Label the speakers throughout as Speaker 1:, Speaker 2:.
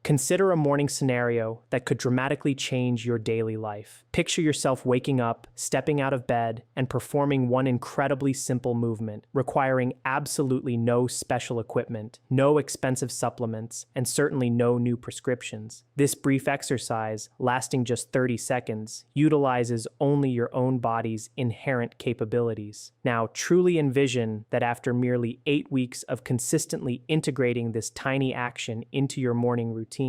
Speaker 1: Consider a morning scenario that could dramatically change your daily life. Picture yourself waking up, stepping out of bed, and performing one incredibly simple movement, requiring absolutely no special equipment, no expensive supplements, and certainly no new prescriptions. This brief exercise, lasting just 30 seconds, utilizes only your own body's inherent capabilities. Now, truly envision that after merely 8 weeks of consistently integrating this tiny action into your morning routine,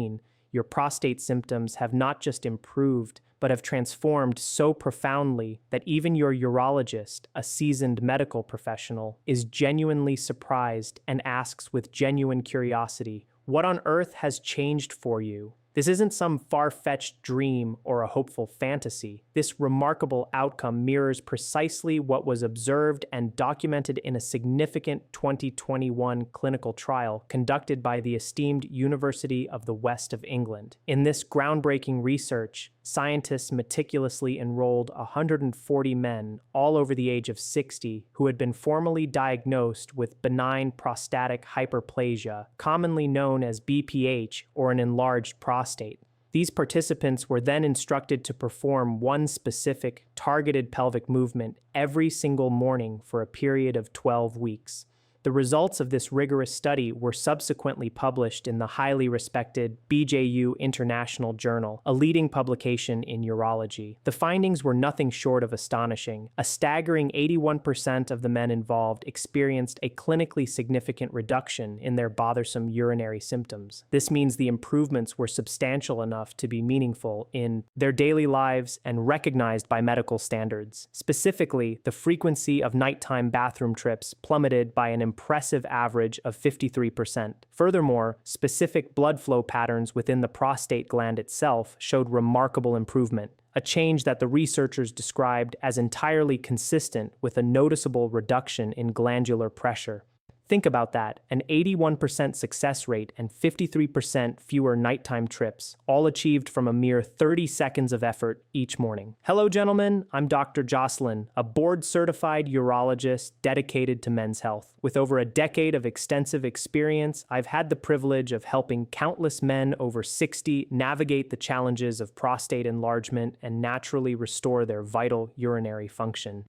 Speaker 1: your prostate symptoms have not just improved, but have transformed so profoundly that even your urologist, a seasoned medical professional, is genuinely surprised and asks with genuine curiosity, "What on earth has changed for you?" This isn't some far-fetched dream or a hopeful fantasy. This remarkable outcome mirrors precisely what was observed and documented in a significant 2021 clinical trial conducted by the esteemed University of the West of England. In this groundbreaking research, scientists meticulously enrolled 140 men, all over the age of 60, who had been formally diagnosed with benign prostatic hyperplasia, commonly known as BPH or an enlarged prostate. These participants were then instructed to perform one specific, targeted pelvic movement every single morning for a period of 12 weeks. The results of this rigorous study were subsequently published in the highly respected BJU International Journal, a leading publication in urology. The findings were nothing short of astonishing. A staggering 81% of the men involved experienced a clinically significant reduction in their bothersome urinary symptoms. This means the improvements were substantial enough to be meaningful in their daily lives and recognized by medical standards. Specifically, the frequency of nighttime bathroom trips plummeted by an impressive average of 53%. Furthermore, specific blood flow patterns within the prostate gland itself showed remarkable improvement, a change that the researchers described as entirely consistent with a noticeable reduction in glandular pressure. Think about that, an 81% success rate and 53% fewer nighttime trips, all achieved from a mere 30 seconds of effort each morning. Hello gentlemen, I'm Dr. Jocelyn, a board-certified urologist dedicated to men's health. With over a decade of extensive experience, I've had the privilege of helping countless men over 60 navigate the challenges of prostate enlargement and naturally restore their vital urinary function.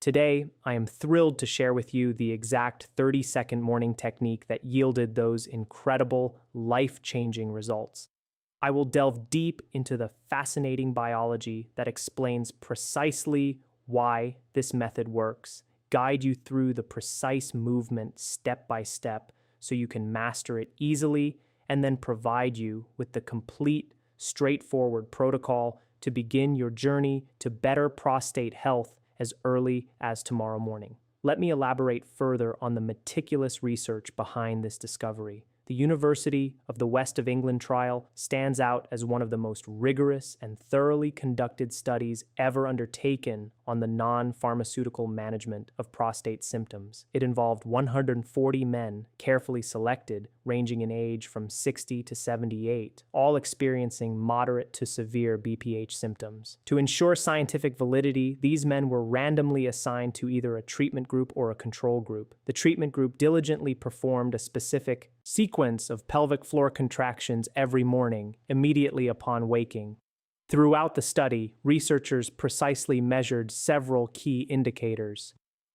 Speaker 1: Today, I am thrilled to share with you the exact 30-second morning technique that yielded those incredible, life-changing results. I will delve deep into the fascinating biology that explains precisely why this method works, guide you through the precise movement step by step so you can master it easily, and then provide you with the complete, straightforward protocol to begin your journey to better prostate health as early as tomorrow morning. Let me elaborate further on the meticulous research behind this discovery. The University of the West of England trial stands out as one of the most rigorous and thoroughly conducted studies ever undertaken on the non-pharmaceutical management of prostate symptoms. It involved 140 men, carefully selected, ranging in age from 60 to 78, all experiencing moderate to severe BPH symptoms. To ensure scientific validity, these men were randomly assigned to either a treatment group or a control group. The treatment group diligently performed a specific sequence of pelvic floor contractions every morning, immediately upon waking. Throughout the study, researchers precisely measured several key indicators: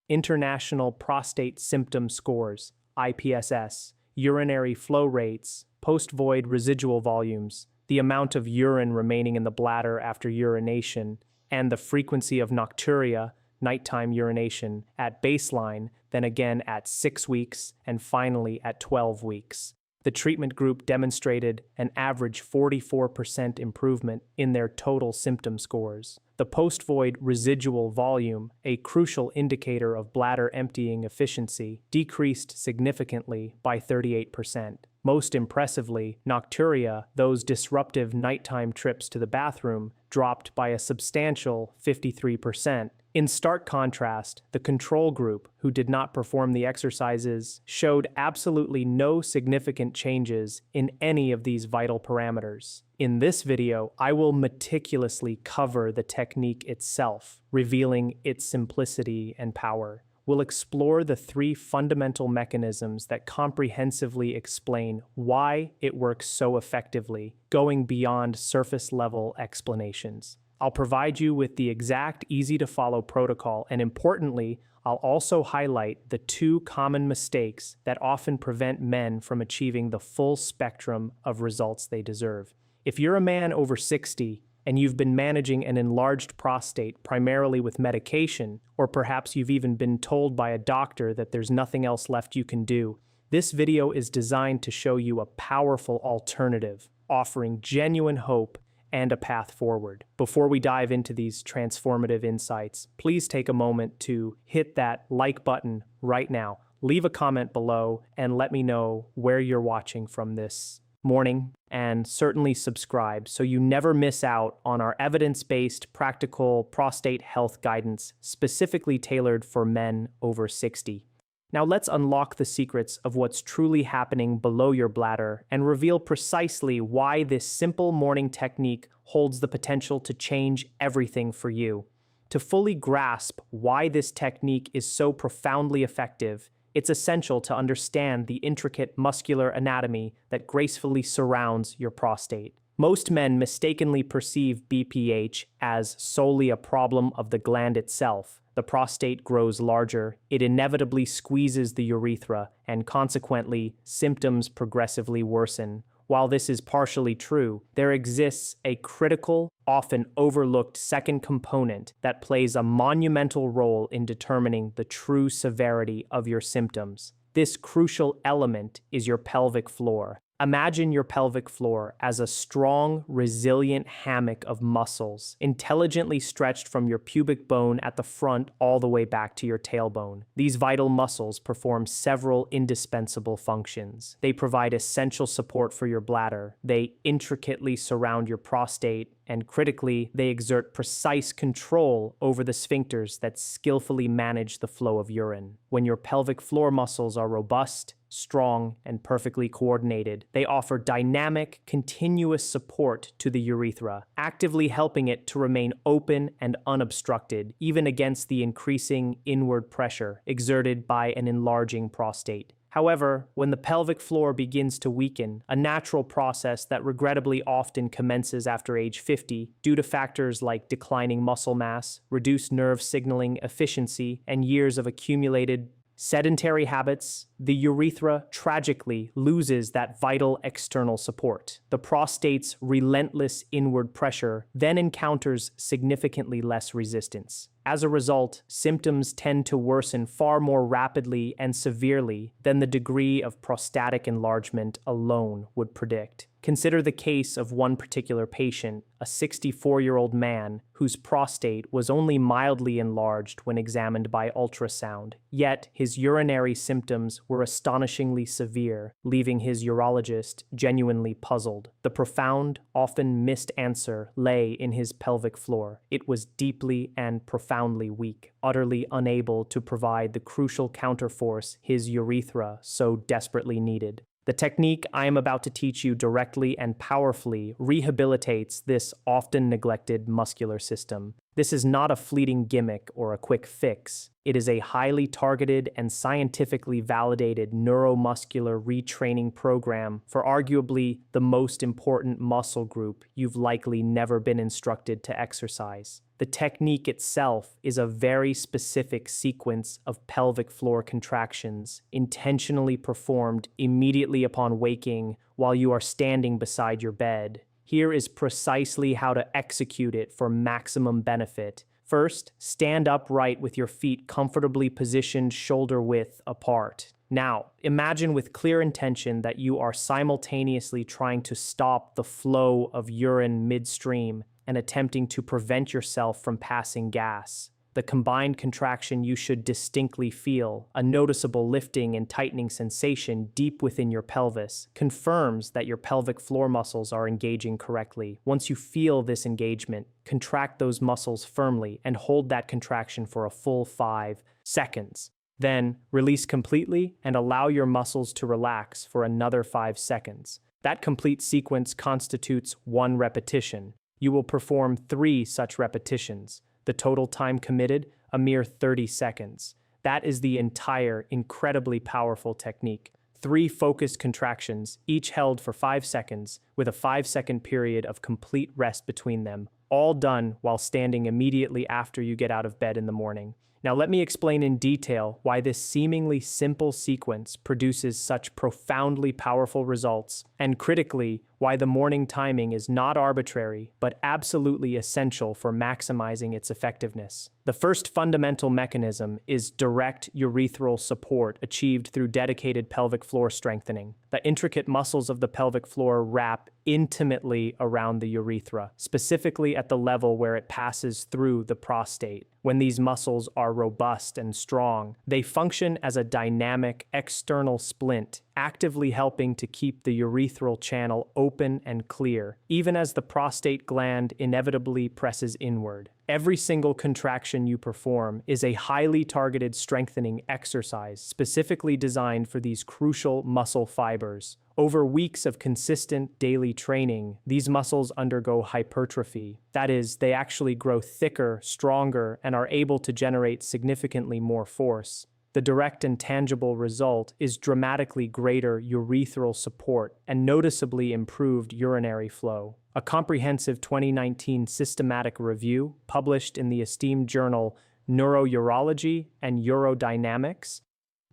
Speaker 1: International Prostate Symptom Scores, IPSS, urinary flow rates, post-void residual volumes, the amount of urine remaining in the bladder after urination, and the frequency of nocturia, nighttime urination, at baseline, then again at 6 weeks, and finally at 12 weeks. The treatment group demonstrated an average 44% improvement in their total symptom scores. The post-void residual volume, a crucial indicator of bladder emptying efficiency, decreased significantly by 38%. Most impressively, nocturia, those disruptive nighttime trips to the bathroom, dropped by a substantial 53%. In stark contrast, the control group, who did not perform the exercises, showed absolutely no significant changes in any of these vital parameters. In this video, I will meticulously cover the technique itself, revealing its simplicity and power. we'll explore the three fundamental mechanisms that comprehensively explain why it works so effectively, going beyond surface-level explanations. I'll provide you with the exact, easy-to-follow protocol, and importantly, I'll also highlight the two common mistakes that often prevent men from achieving the full spectrum of results they deserve. If you're a man over 60 and you've been managing an enlarged prostate primarily with medication, or perhaps you've even been told by a doctor that there's nothing else left you can do, this video is designed to show you a powerful alternative, offering genuine hope and a path forward. Before we dive into these transformative insights, please take a moment to hit that like button right now. Leave a comment below and let me know where you're watching from this morning, and certainly subscribe so you never miss out on our evidence-based, practical prostate health guidance specifically tailored for men over 60. Now let's unlock the secrets of what's truly happening below your bladder and reveal precisely why this simple morning technique holds the potential to change everything for you. To fully grasp why this technique is so profoundly effective, it's essential to understand the intricate muscular anatomy that gracefully surrounds your prostate. Most men mistakenly perceive BPH as solely a problem of the gland itself. The prostate grows larger, it inevitably squeezes the urethra, and consequently, symptoms progressively worsen. While this is partially true, there exists a critical, often overlooked second component that plays a monumental role in determining the true severity of your symptoms. This crucial element is your pelvic floor. Imagine your pelvic floor as a strong, resilient hammock of muscles, intelligently stretched from your pubic bone at the front all the way back to your tailbone. These vital muscles perform several indispensable functions. They provide essential support for your bladder. They intricately surround your prostate, and critically, they exert precise control over the sphincters that skillfully manage the flow of urine. When your pelvic floor muscles are robust, strong, and perfectly coordinated, they offer dynamic, continuous support to the urethra, actively helping it to remain open and unobstructed, even against the increasing inward pressure exerted by an enlarging prostate. However, when the pelvic floor begins to weaken, a natural process that regrettably often commences after age 50 due to factors like declining muscle mass, reduced nerve signaling efficiency, and years of accumulated sedentary habits, the urethra tragically loses that vital external support. The prostate's relentless inward pressure then encounters significantly less resistance. As a result, symptoms tend to worsen far more rapidly and severely than the degree of prostatic enlargement alone would predict. Consider the case of one particular patient, a 64-year-old man whose prostate was only mildly enlarged when examined by ultrasound, yet his urinary symptoms were astonishingly severe, leaving his urologist genuinely puzzled. The profound, often missed answer lay in his pelvic floor. It was deeply and profoundly weak, utterly unable to provide the crucial counterforce his urethra so desperately needed. The technique I am about to teach you directly and powerfully rehabilitates this often neglected muscular system. This is not a fleeting gimmick or a quick fix. It is a highly targeted and scientifically validated neuromuscular retraining program for arguably the most important muscle group you've likely never been instructed to exercise. The technique itself is a very specific sequence of pelvic floor contractions, intentionally performed immediately upon waking while you are standing beside your bed. Here is precisely how to execute it for maximum benefit. First, stand upright with your feet comfortably positioned shoulder width apart. Now, imagine with clear intention that you are simultaneously trying to stop the flow of urine midstream and attempting to prevent yourself from passing gas. The combined contraction you should distinctly feel, a noticeable lifting and tightening sensation deep within your pelvis, confirms that your pelvic floor muscles are engaging correctly. Once you feel this engagement, contract those muscles firmly and hold that contraction for a full 5 seconds. Then, release completely and allow your muscles to relax for another 5 seconds. That complete sequence constitutes 1 repetition. You will perform 3 such repetitions. The total time committed, a mere 30 seconds. That is the entire incredibly powerful technique. 3 focused contractions, each held for 5 seconds, with a 5-second period of complete rest between them, all done while standing immediately after you get out of bed in the morning. Now let me explain in detail why this seemingly simple sequence produces such profoundly powerful results, and critically, why the morning timing is not arbitrary, but absolutely essential for maximizing its effectiveness. The first fundamental mechanism is direct urethral support achieved through dedicated pelvic floor strengthening. The intricate muscles of the pelvic floor wrap intimately around the urethra, specifically at the level where it passes through the prostate. When these muscles are robust and strong, they function as a dynamic external splint, actively helping to keep the urethral channel open and clear, even as the prostate gland inevitably presses inward. Every single contraction you perform is a highly targeted strengthening exercise specifically designed for these crucial muscle fibers. Over weeks of consistent daily training, these muscles undergo hypertrophy. That is, they actually grow thicker, stronger, and are able to generate significantly more force. The direct and tangible result is dramatically greater urethral support and noticeably improved urinary flow. A comprehensive 2019 systematic review published in the esteemed journal Neurourology and Urodynamics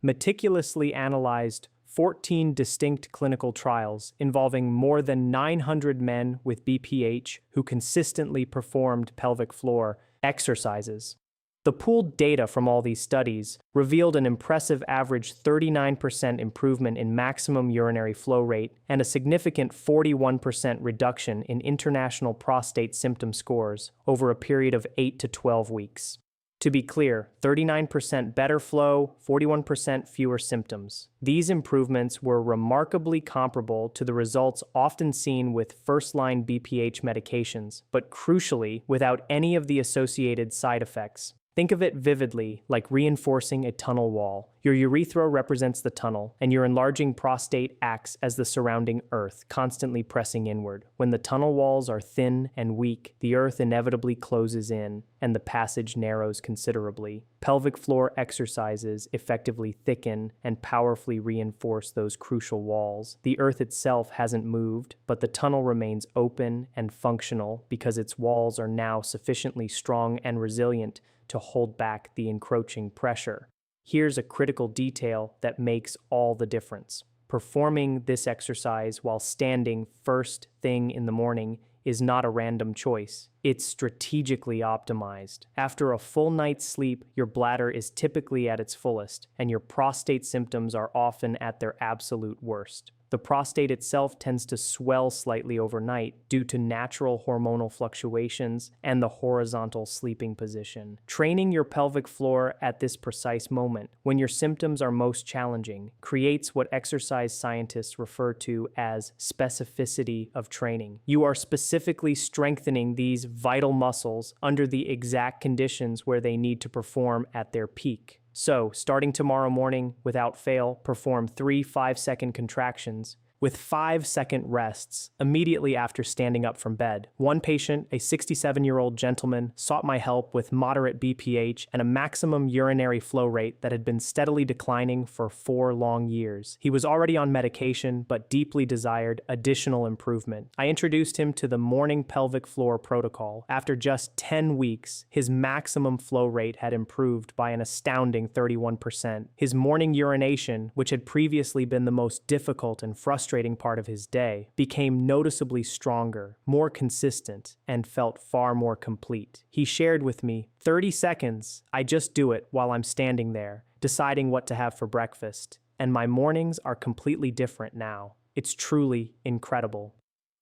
Speaker 1: meticulously analyzed 14 distinct clinical trials involving more than 900 men with BPH who consistently performed pelvic floor exercises. The pooled data from all these studies revealed an impressive average 39% improvement in maximum urinary flow rate and a significant 41% reduction in international prostate symptom scores over a period of 8 to 12 weeks. To be clear, 39% better flow, 41% fewer symptoms. These improvements were remarkably comparable to the results often seen with first-line BPH medications, but crucially, without any of the associated side effects. Think of it vividly, like reinforcing a tunnel wall. Your urethra represents the tunnel, and your enlarging prostate acts as the surrounding earth, constantly pressing inward. When the tunnel walls are thin and weak, the earth inevitably closes in, and the passage narrows considerably. Pelvic floor exercises effectively thicken and powerfully reinforce those crucial walls. The earth itself hasn't moved, but the tunnel remains open and functional because its walls are now sufficiently strong and resilient to hold back the encroaching pressure. Here's a critical detail that makes all the difference. Performing this exercise while standing first thing in the morning is not a random choice. It's strategically optimized. After a full night's sleep, your bladder is typically at its fullest, and your prostate symptoms are often at their absolute worst. The prostate itself tends to swell slightly overnight due to natural hormonal fluctuations and the horizontal sleeping position. Training your pelvic floor at this precise moment, when your symptoms are most challenging, creates what exercise scientists refer to as specificity of training. You are specifically strengthening these vital muscles under the exact conditions where they need to perform at their peak. So, starting tomorrow morning, without fail, perform 3 5-second contractions with 5-second rests immediately after standing up from bed. One patient, a 67-year-old gentleman, sought my help with moderate BPH and a maximum urinary flow rate that had been steadily declining for 4 long years. He was already on medication, but deeply desired additional improvement. I introduced him to the morning pelvic floor protocol. After just 10 weeks, his maximum flow rate had improved by an astounding 31%. His morning urination, which had previously been the most difficult and frustrating part of his day, became noticeably stronger, more consistent, and felt far more complete. He shared with me, 30 seconds, I just do it while I'm standing there, deciding what to have for breakfast, and my mornings are completely different now. It's truly incredible.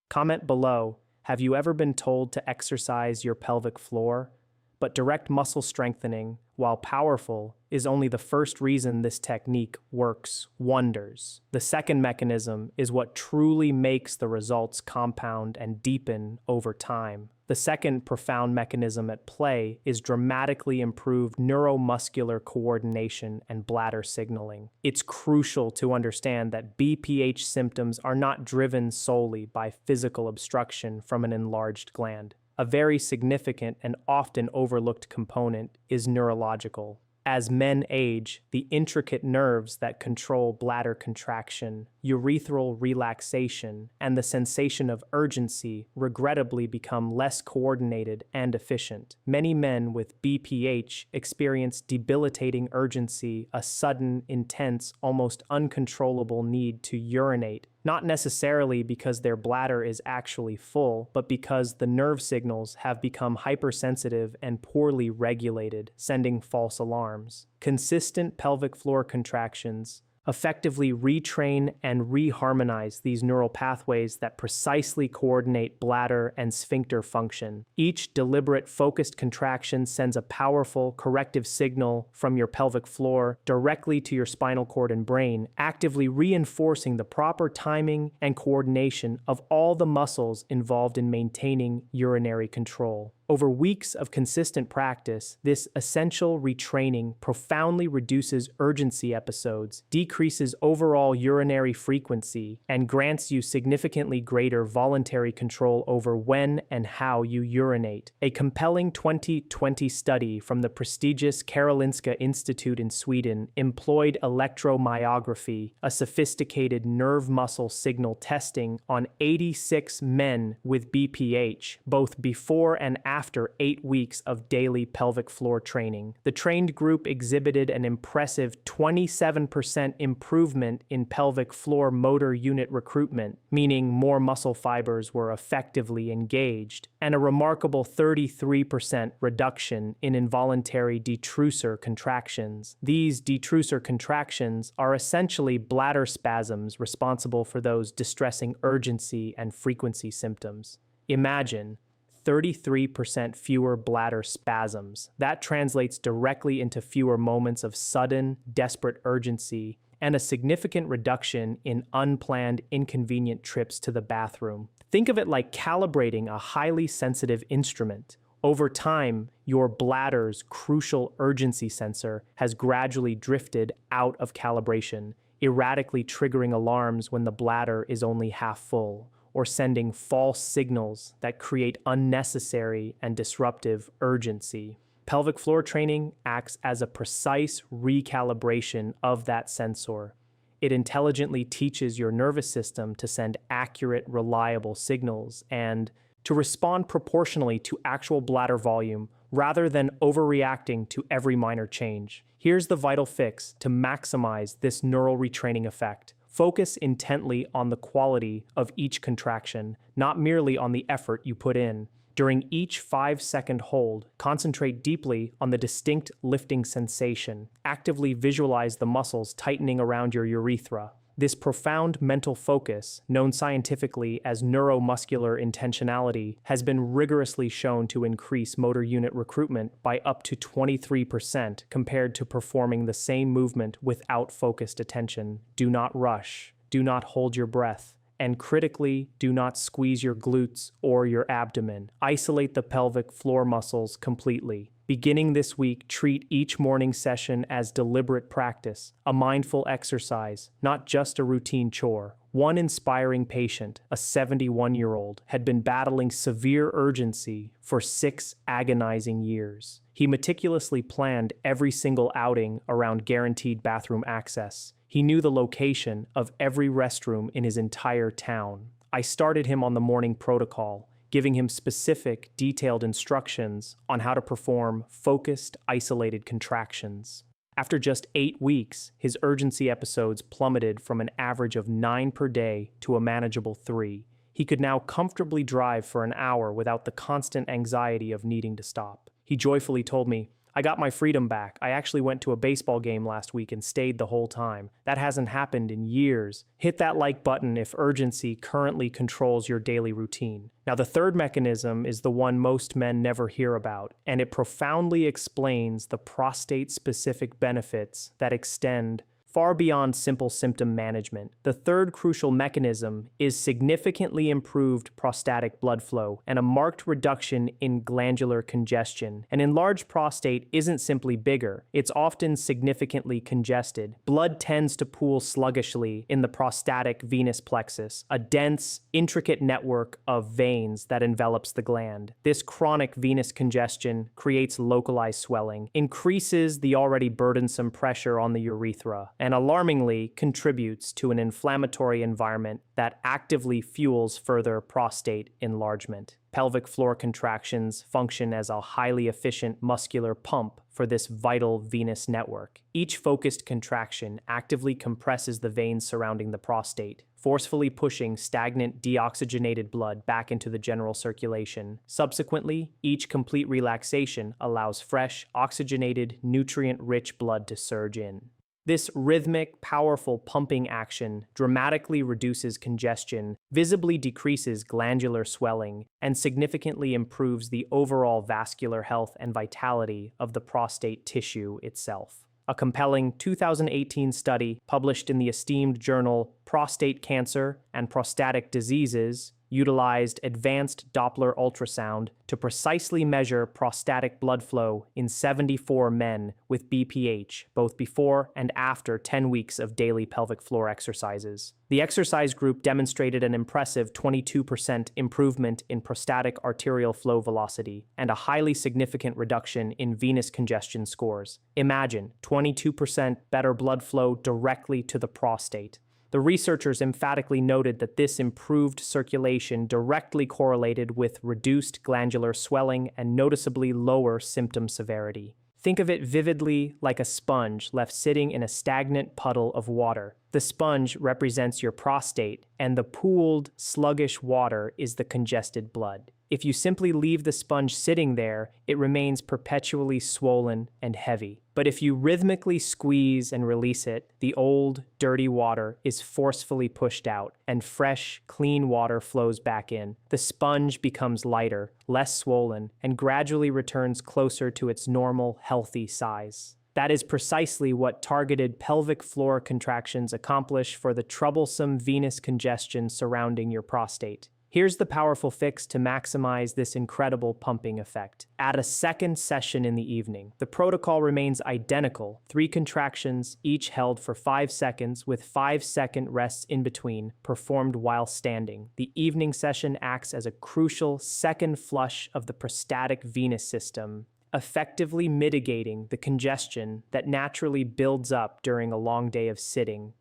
Speaker 1: Comment below, have you ever been told to exercise your pelvic floor? But direct muscle strengthening, while powerful, is only the first reason this technique works wonders. The second mechanism is what truly makes the results compound and deepen over time. The second profound mechanism at play is dramatically improved neuromuscular coordination and bladder signaling. It's crucial to understand that BPH symptoms are not driven solely by physical obstruction from an enlarged gland. A very significant and often overlooked component is neurological. As men age, the intricate nerves that control bladder contraction, urethral relaxation, and the sensation of urgency regrettably become less coordinated and efficient. Many men with BPH experience debilitating urgency, a sudden, intense, almost uncontrollable need to urinate, not necessarily because their bladder is actually full, but because the nerve signals have become hypersensitive and poorly regulated, sending false alarms. Consistent pelvic floor contractions effectively retrain and reharmonize these neural pathways that precisely coordinate bladder and sphincter function. Each deliberate, focused contraction sends a powerful corrective signal from your pelvic floor directly to your spinal cord and brain, actively reinforcing the proper timing and coordination of all the muscles involved in maintaining urinary control. Over weeks of consistent practice, this essential retraining profoundly reduces urgency episodes, decreases overall urinary frequency, and grants you significantly greater voluntary control over when and how you urinate. A compelling 2020 study from the prestigious Karolinska Institute in Sweden employed electromyography, a sophisticated nerve muscle signal testing, on 86 men with BPH, both before and after 8 weeks of daily pelvic floor training. The trained group exhibited an impressive 27% improvement in pelvic floor motor unit recruitment, meaning more muscle fibers were effectively engaged, and a remarkable 33% reduction in involuntary detrusor contractions. These detrusor contractions are essentially bladder spasms responsible for those distressing urgency and frequency symptoms. Imagine 33% fewer bladder spasms. That translates directly into fewer moments of sudden, desperate urgency and a significant reduction in unplanned, inconvenient trips to the bathroom. Think of it like calibrating a highly sensitive instrument. Over time, your bladder's crucial urgency sensor has gradually drifted out of calibration, erratically triggering alarms when the bladder is only half full, or sending false signals that create unnecessary and disruptive urgency. Pelvic floor training acts as a precise recalibration of that sensor. It intelligently teaches your nervous system to send accurate, reliable signals and to respond proportionally to actual bladder volume rather than overreacting to every minor change. Here's the vital fix to maximize this neural retraining effect. Focus intently on the quality of each contraction, not merely on the effort you put in. During each 5-second hold, concentrate deeply on the distinct lifting sensation. Actively visualize the muscles tightening around your urethra. This profound mental focus, known scientifically as neuromuscular intentionality, has been rigorously shown to increase motor unit recruitment by up to 23% compared to performing the same movement without focused attention. Do not rush, do not hold your breath, and critically, do not squeeze your glutes or your abdomen. Isolate the pelvic floor muscles completely. Beginning this week, treat each morning session as deliberate practice, a mindful exercise, not just a routine chore. One inspiring patient, a 71-year-old, had been battling severe urgency for 6 agonizing years. He meticulously planned every single outing around guaranteed bathroom access. He knew the location of every restroom in his entire town. I started him on the morning protocol, giving him specific, detailed instructions on how to perform focused, isolated contractions. After just 8 weeks, his urgency episodes plummeted from an average of 9 per day to a manageable 3. He could now comfortably drive for an hour without the constant anxiety of needing to stop. He joyfully told me, "I got my freedom back. I actually went to a baseball game last week and stayed the whole time. That hasn't happened in years." Hit that like button if urgency currently controls your daily routine. Now, the third mechanism is the one most men never hear about, and it profoundly explains the prostate-specific benefits that extend far beyond simple symptom management. The third crucial mechanism is significantly improved prostatic blood flow and a marked reduction in glandular congestion. An enlarged prostate isn't simply bigger, it's often significantly congested. Blood tends to pool sluggishly in the prostatic venous plexus, a dense, intricate network of veins that envelops the gland. This chronic venous congestion creates localized swelling, increases the already burdensome pressure on the urethra, and alarmingly contributes to an inflammatory environment that actively fuels further prostate enlargement. Pelvic floor contractions function as a highly efficient muscular pump for this vital venous network. Each focused contraction actively compresses the veins surrounding the prostate, forcefully pushing stagnant deoxygenated blood back into the general circulation. Subsequently, each complete relaxation allows fresh, oxygenated, nutrient-rich blood to surge in. This rhythmic, powerful pumping action dramatically reduces congestion, visibly decreases glandular swelling, and significantly improves the overall vascular health and vitality of the prostate tissue itself. A compelling 2018 study published in the esteemed journal Prostate Cancer and Prostatic Diseases utilized advanced Doppler ultrasound to precisely measure prostatic blood flow in 74 men with BPH, both before and after 10 weeks of daily pelvic floor exercises. The exercise group demonstrated an impressive 22% improvement in prostatic arterial flow velocity and a highly significant reduction in venous congestion scores. Imagine 22% better blood flow directly to the prostate. The researchers emphatically noted that this improved circulation directly correlated with reduced glandular swelling and noticeably lower symptom severity. Think of it vividly like a sponge left sitting in a stagnant puddle of water. The sponge represents your prostate, and the pooled, sluggish water is the congested blood. If you simply leave the sponge sitting there, it remains perpetually swollen and heavy. But if you rhythmically squeeze and release it, the old, dirty water is forcefully pushed out, and fresh, clean water flows back in. The sponge becomes lighter, less swollen, and gradually returns closer to its normal, healthy size. That is precisely what targeted pelvic floor contractions accomplish for the troublesome venous congestion surrounding your prostate. Here's the powerful fix to maximize this incredible pumping effect. Add a second session in the evening. The protocol remains identical, 3 contractions, each held for 5 seconds with 5-second rests in between, performed while standing. The evening session acts as a crucial second flush of the prostatic venous system, effectively mitigating the congestion that naturally builds up during a long day of sitting.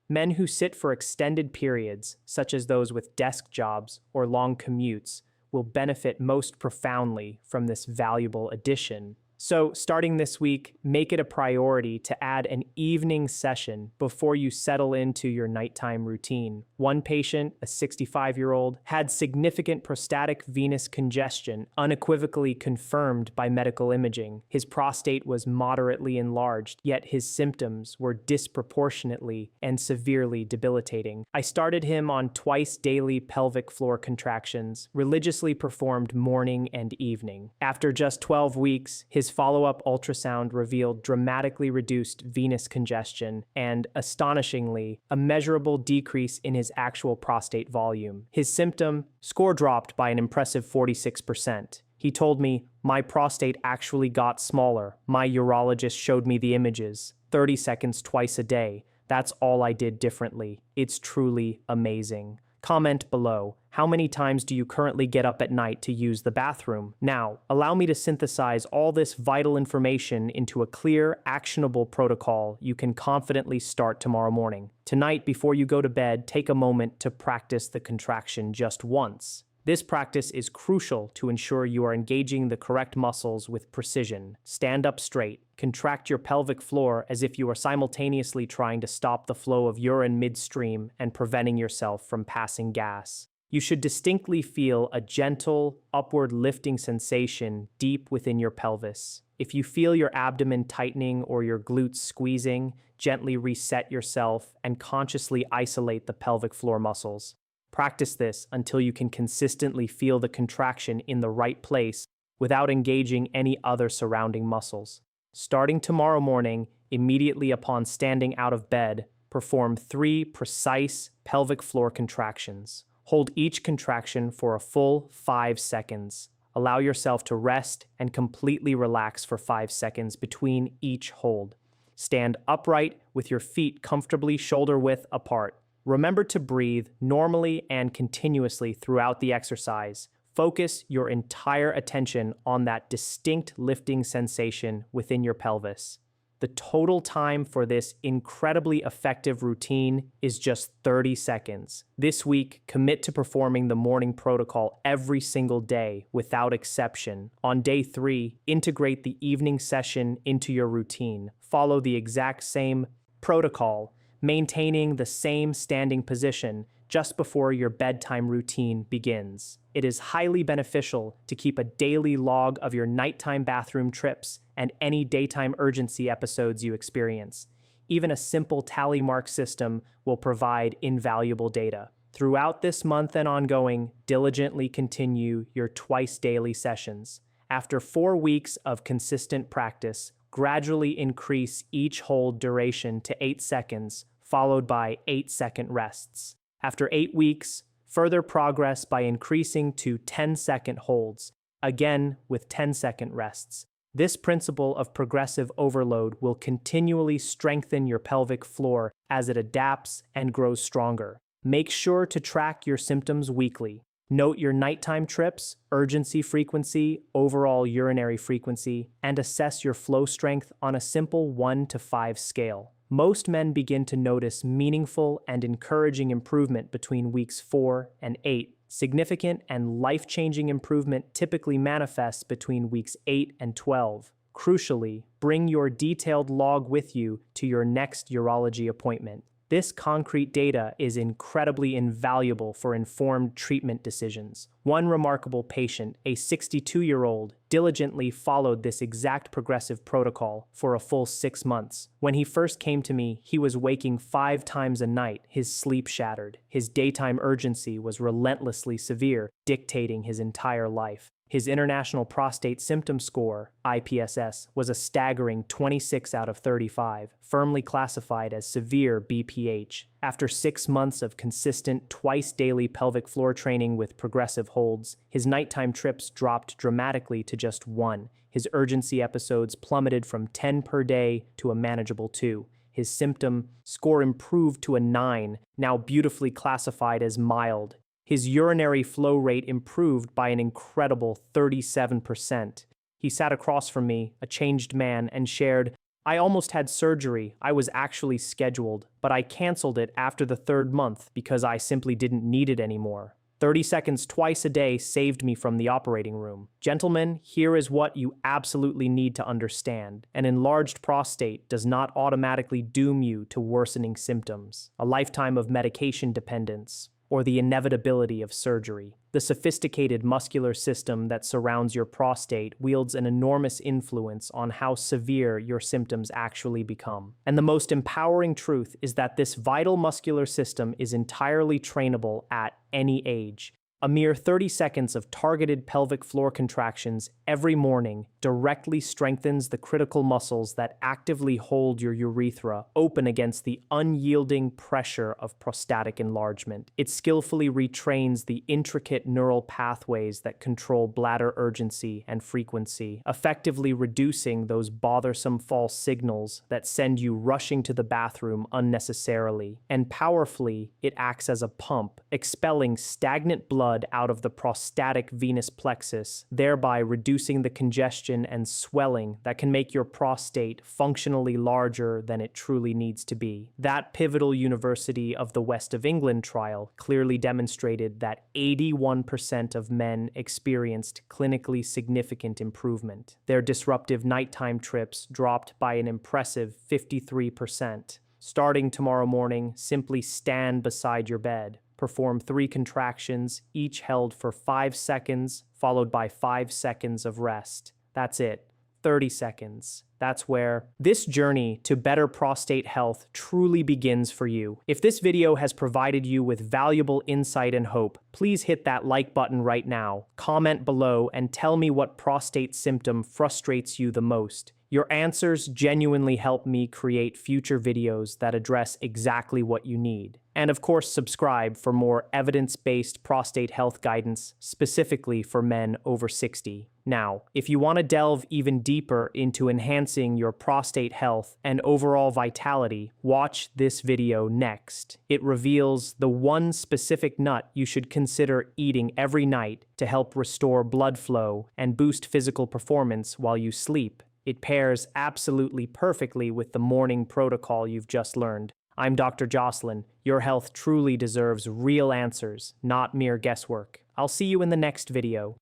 Speaker 1: Men who sit for extended periods, such as those with desk jobs or long commutes, will benefit most profoundly from this valuable addition. So, starting this week, make it a priority to add an evening session before you settle into your nighttime routine. One patient, a 65-year-old, had significant prostatic venous congestion, unequivocally confirmed by medical imaging. His prostate was moderately enlarged, yet his symptoms were disproportionately and severely debilitating. I started him on twice daily pelvic floor contractions, religiously performed morning and evening. After just 12 weeks, his follow-up ultrasound revealed dramatically reduced venous congestion and, astonishingly, a measurable decrease in his actual prostate volume. His symptom score dropped by an impressive 46%. He told me, "My prostate actually got smaller. My urologist showed me the images. 30 seconds twice a day. That's all I did differently. It's truly amazing." Comment below, how many times do you currently get up at night to use the bathroom? Now, allow me to synthesize all this vital information into a clear, actionable protocol you can confidently start tomorrow morning. Tonight, before you go to bed, take a moment to practice the contraction just once. This practice is crucial to ensure you are engaging the correct muscles with precision. Stand up straight. Contract your pelvic floor as if you are simultaneously trying to stop the flow of urine midstream and preventing yourself from passing gas. You should distinctly feel a gentle, upward lifting sensation deep within your pelvis. If you feel your abdomen tightening or your glutes squeezing, gently reset yourself and consciously isolate the pelvic floor muscles. Practice this until you can consistently feel the contraction in the right place without engaging any other surrounding muscles. Starting tomorrow morning, immediately upon standing out of bed, perform 3 precise pelvic floor contractions. Hold each contraction for a full 5 seconds. Allow yourself to rest and completely relax for 5 seconds between each hold. Stand upright with your feet comfortably shoulder-width apart. Remember to breathe normally and continuously throughout the exercise. Focus your entire attention on that distinct lifting sensation within your pelvis. The total time for this incredibly effective routine is just 30 seconds. This week, commit to performing the morning protocol every single day without exception. On day 3, integrate the evening session into your routine. Follow the exact same protocol, maintaining the same standing position just before your bedtime routine begins. It is highly beneficial to keep a daily log of your nighttime bathroom trips and any daytime urgency episodes you experience. Even a simple tally mark system will provide invaluable data. Throughout this month and ongoing, diligently continue your twice daily sessions. After 4 weeks of consistent practice, gradually increase each hold duration to 8 seconds, followed by 8-second rests. After 8 weeks, further progress by increasing to 10-second holds, again with 10-second rests. This principle of progressive overload will continually strengthen your pelvic floor as it adapts and grows stronger. Make sure to track your symptoms weekly. Note your nighttime trips, urgency frequency, overall urinary frequency, and assess your flow strength on a simple 1 to 5 scale. Most men begin to notice meaningful and encouraging improvement between weeks 4 and 8. Significant and life-changing improvement typically manifests between weeks 8 and 12. Crucially, bring your detailed log with you to your next urology appointment. This concrete data is incredibly invaluable for informed treatment decisions. One remarkable patient, a 62-year-old, diligently followed this exact progressive protocol for a full 6 months. When he first came to me, he was waking 5 times a night, his sleep shattered. His daytime urgency was relentlessly severe, dictating his entire life. His International Prostate Symptom Score, IPSS, was a staggering 26 out of 35, firmly classified as severe BPH. After 6 months of consistent, twice-daily pelvic floor training with progressive holds, his nighttime trips dropped dramatically to just 1. His urgency episodes plummeted from 10 per day to a manageable 2. His symptom score improved to a 9, now beautifully classified as mild. His urinary flow rate improved by an incredible 37%. He sat across from me, a changed man, and shared, "I almost had surgery. I was actually scheduled, but I canceled it after the 3rd month because I simply didn't need it anymore. 30 seconds twice a day saved me from the operating room." Gentlemen, here is what you absolutely need to understand. An enlarged prostate does not automatically doom you to worsening symptoms, a lifetime of medication dependence, or the inevitability of surgery. The sophisticated muscular system that surrounds your prostate wields an enormous influence on how severe your symptoms actually become. And the most empowering truth is that this vital muscular system is entirely trainable at any age. A mere 30 seconds of targeted pelvic floor contractions every morning directly strengthens the critical muscles that actively hold your urethra open against the unyielding pressure of prostatic enlargement. It skillfully retrains the intricate neural pathways that control bladder urgency and frequency, effectively reducing those bothersome false signals that send you rushing to the bathroom unnecessarily. And powerfully, it acts as a pump, expelling stagnant blood out of the prostatic venous plexus, thereby reducing the congestion and swelling that can make your prostate functionally larger than it truly needs to be. That pivotal University of the West of England trial clearly demonstrated that 81% of men experienced clinically significant improvement. Their disruptive nighttime trips dropped by an impressive 53%. Starting tomorrow morning, simply stand beside your bed. Perform 3 contractions, each held for 5 seconds, followed by 5 seconds of rest. That's it. 30 seconds. That's where this journey to better prostate health truly begins for you. If this video has provided you with valuable insight and hope, please hit that like button right now, comment below, and tell me what prostate symptom frustrates you the most. Your answers genuinely help me create future videos that address exactly what you need. And of course, subscribe for more evidence-based prostate health guidance specifically for men over 60. Now, if you want to delve even deeper into enhancing your prostate health and overall vitality, watch this video next. It reveals the one specific nut you should consider eating every night to help restore blood flow and boost physical performance while you sleep. It pairs absolutely perfectly with the morning protocol you've just learned. I'm Dr. Jocelyn. Your health truly deserves real answers, not mere guesswork. I'll see you in the next video.